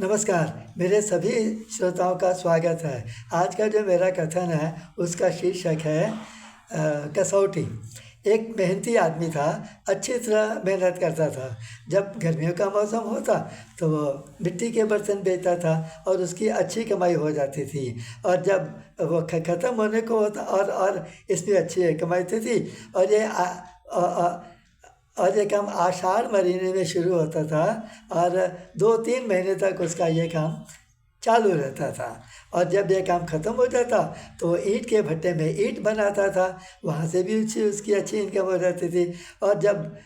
नमस्कार, मेरे सभी श्रोताओं का स्वागत है। आज का जो मेरा कथन है उसका शीर्षक है कसौटी। एक मेहनती आदमी था, अच्छी तरह मेहनत करता था। जब गर्मियों का मौसम होता तो वो मिट्टी के बर्तन बेचता था और उसकी अच्छी कमाई हो जाती थी। और जब वो ख़त्म होने को होता और इसमें अच्छी कमाई होती थी। और ये काम आषाढ़ महीने में शुरू होता था और 2-3 महीने तक उसका ये काम चालू रहता था। और जब ये काम ख़त्म हो जाता तो वो ईंट के भट्टे में ईंट बनाता था, वहाँ से भी उसकी अच्छी इनकम हो जाती थी। और जब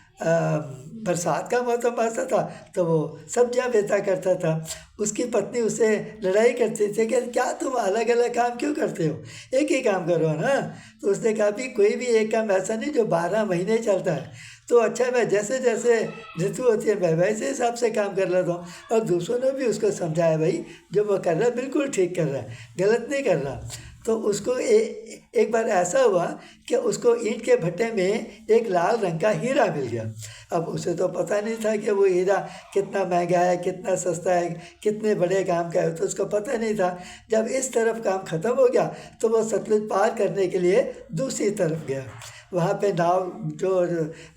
बरसात का मौसम आता था तो वो सब्जियां बेचा करता था। उसकी पत्नी उससे लड़ाई करती थी कि क्या तुम अलग अलग काम क्यों करते हो, एक ही काम करो ना। तो उसने कहा भी कोई भी एक काम ऐसा नहीं जो 12 महीने चलता है। तो अच्छा, मैं जैसे जैसे ऋतु होती है मैं वैसे हिसाब से काम कर लेता हूँ। और दूसरों ने भी उसको समझाया, भाई जो वो कर रहा है बिल्कुल ठीक कर रहा है, गलत नहीं कर रहा। तो उसको एक बार ऐसा हुआ कि उसको ईंट के भट्टे में एक लाल रंग का हीरा मिल गया। अब उसे तो पता नहीं था कि वो हीरा कितना महंगा है, कितना सस्ता है, कितने बड़े काम का है, तो उसको पता नहीं था। जब इस तरफ काम ख़त्म हो गया तो वो सतलुज पार करने के लिए दूसरी तरफ गया। वहाँ पे नाव जो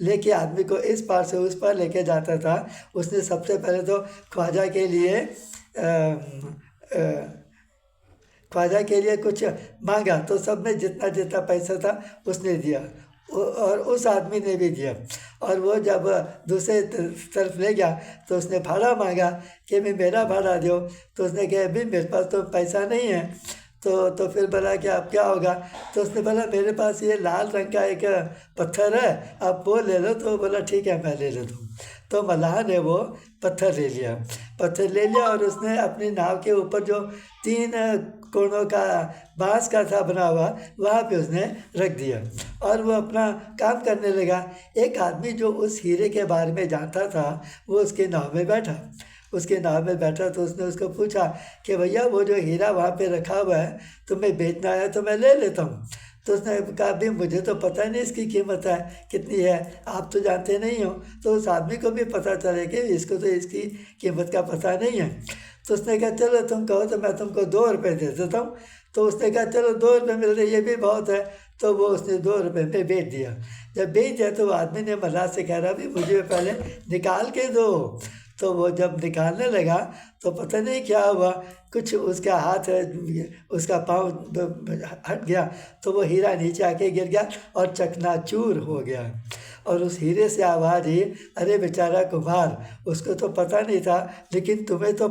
लेके आदमी को इस पार से उस पार लेके जाता था, उसने सबसे पहले तो ख्वाजा के लिए कुछ मांगा। तो सब ने जितना जितना पैसा था उसने दिया और उस आदमी ने भी दिया। और वो जब दूसरे तरफ ले गया तो उसने भाड़ा मांगा कि मैं मेरा भाड़ा दो। तो उसने कहा अभी मेरे पास तो पैसा नहीं है। तो फिर बोला कि अब क्या होगा। तो उसने बोला मेरे पास ये लाल रंग का एक पत्थर है, आप वो ले लो। तो बोला ठीक है, मैं ले लेता हूँ। तो मल्लाह ने वो पत्थर ले लिया और उसने अपनी नाव के ऊपर जो 3 कोनों का बांस का था बना हुआ, वहाँ पे उसने रख दिया और वो अपना काम करने लगा। एक आदमी जो उस हीरे के बारे में जानता था वो उसके नाव में बैठा। तो उसने उसको पूछा कि भैया वो जो हीरा वहाँ पे रखा हुआ है तुम्हें बेचना है तो मैं ले लेता हूँ। तो उसने कहा भी मुझे तो पता नहीं इसकी कीमत है कितनी है, आप तो जानते नहीं हो। तो उस आदमी को भी पता चले कि इसको तो इसकी कीमत का पता नहीं है। तो उसने कहा चलो तुम कहो तो मैं तुमको 2 रुपये दे देता हूँ। तो उसने कहा चलो 2 रुपये मिल रहे ये भी बहुत है। तो वो उसने 2 रुपये में बेच दिया। जब बेच दिया तो वो आदमी ने मल्लाह से कह रहा भी मुझे पहले निकाल के दो। तो वो जब निकालने लगा तो पता नहीं क्या हुआ, कुछ उसका हाथ उसका पाँव हट गया तो वो हीरा नीचे आके गिर गया और चकनाचूर हो गया। और उस हीरे से आवाज़ ही, अरे बेचारा कुम्हार, उसको तो पता नहीं था लेकिन तुम्हें तो